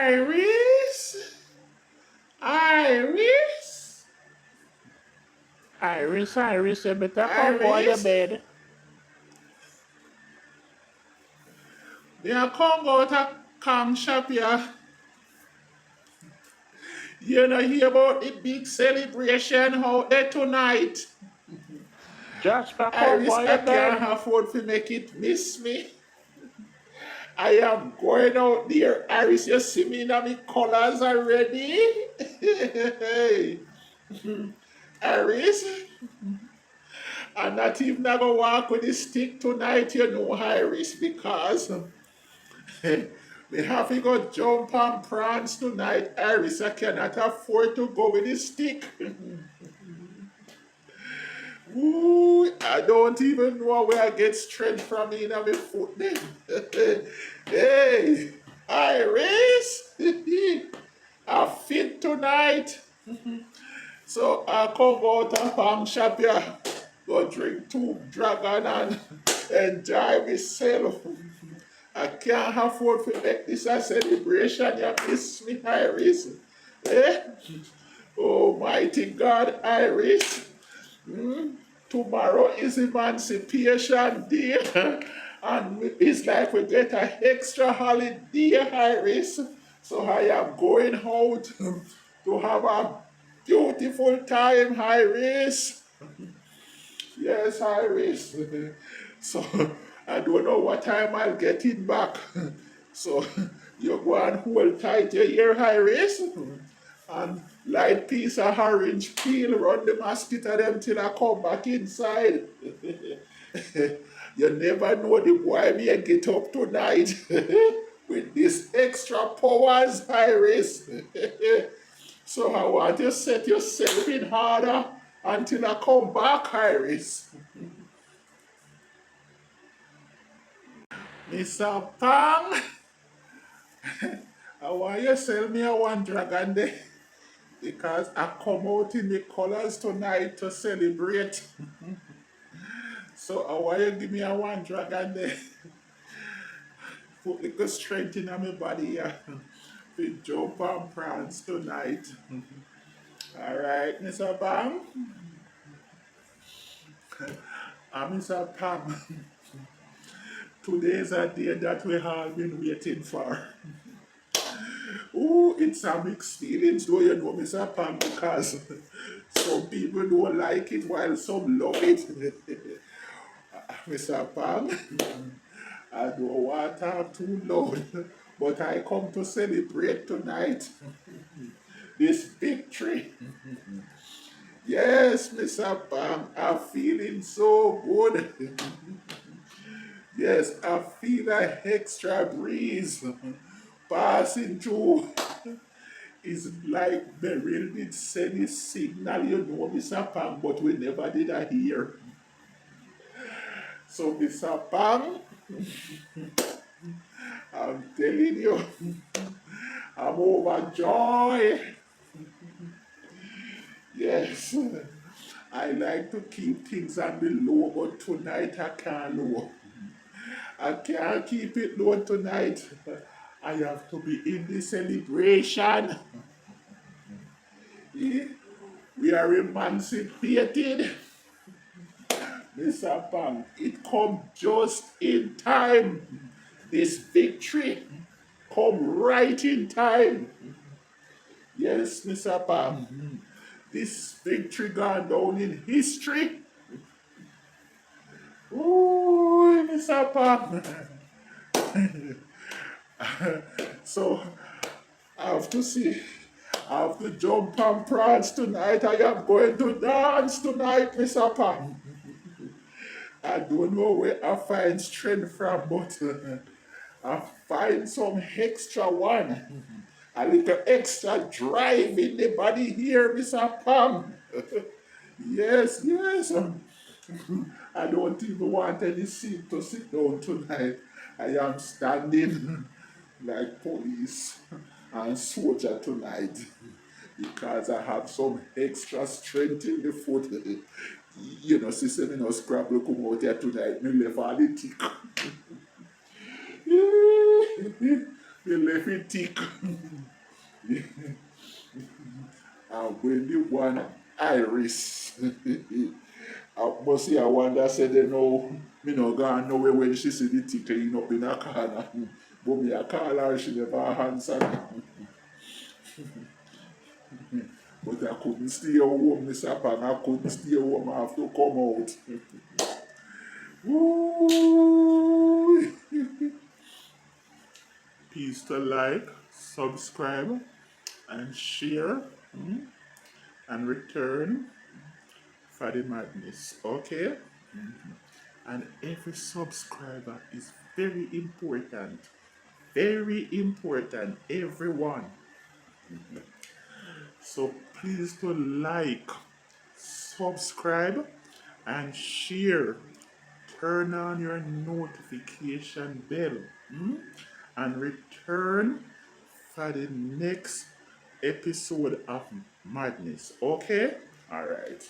Iris, Iris, Iris, you better come go to your Iris. bed. Me a come go to come shop ya. You know hear about the big celebration out there tonight. Jasper, come go Iris, to I your can't bed. afford to make it miss me. I am going out there. Iris, you see me in my colors already? Hey, Iris, I'm not even gonna walk with the stick tonight, you know, Iris, because we have to go jump on prawns tonight, Iris. I cannot afford to go with the stick. Ooh, I don't even know where I get strength from in my foot then. Hey, Iris, I fit tonight. So I come out of Palm Shop here, go drink two dragon and enjoy myself. I can't afford to make this a celebration. You miss me, Iris. Eh? Almighty God, Iris. Tomorrow is Emancipation Day. And it's like we get an extra holiday, Iris. So I am going out to have a beautiful time, Iris. Yes, Iris. So I don't know what time I'll get it back. So you go and hold tight your ear, Iris, and light piece of orange peel run the mosquito them till I come back inside. You never know the boy may get up tonight with this extra powers, Iris. So I want you to set yourself in harder until I come back, Iris. Mr. Pang, I want you to sell me a one dragon there because I come out in the colors tonight to celebrate. So I want you to give me a one dragon there. Put little strength in my body here. We jump on prance tonight. Alright, Mr. Pam. Mr. Pam. Today is a day that we have been waiting for. Oh, it's a mixed feelings, though, you know, Mr. Pam, because some people don't like it while some love it. Mr. Pam, I don't want to talk too loud, but I come to celebrate tonight this victory. Yes, Mr. Pam, I'm feeling so good. Yes, I feel an extra breeze passing through. It's like Beryl did send his signal, you know, Mr. Pam, but we never did a hear. So, Mr. Pam, I'm telling you, I'm overjoyed. Yes, I like to keep things on the low, but tonight I can't low. I can't keep it low tonight. I have to be in the celebration. We are emancipated. Mr. Pam, it come just in time. This victory come right in time. Yes, Mr. Pam. This victory gone down in history. Ooh, Mr. Pam. So I have to see. I have to jump and prance tonight. I am going to dance tonight, Mr. Pam. I don't know where I find strength from, but I find some extra one. A little extra drive in the body here, Mr. Pam. Yes, yes. I don't even want any seat to sit down tonight. I am standing like police and soldier tonight because I have some extra strength in the foot. You know, sister, me no scrabble come out here tonight. Me left all the tick. They left it thick. And when the one Iris, but see, I wonder, said, they know, me no gone nowhere when she see the tea clean up in a corner. But me, I call her, she never answer. But I couldn't stay home, Mr. Pang, I couldn't stay home, I have to come out. Woo! Please to like, subscribe, and share, and return for the madness, okay? And every subscriber is very important. Very important, everyone. So please to like, subscribe, and share. Turn on your notification bell, and return for the next episode of Madness. Okay? All right.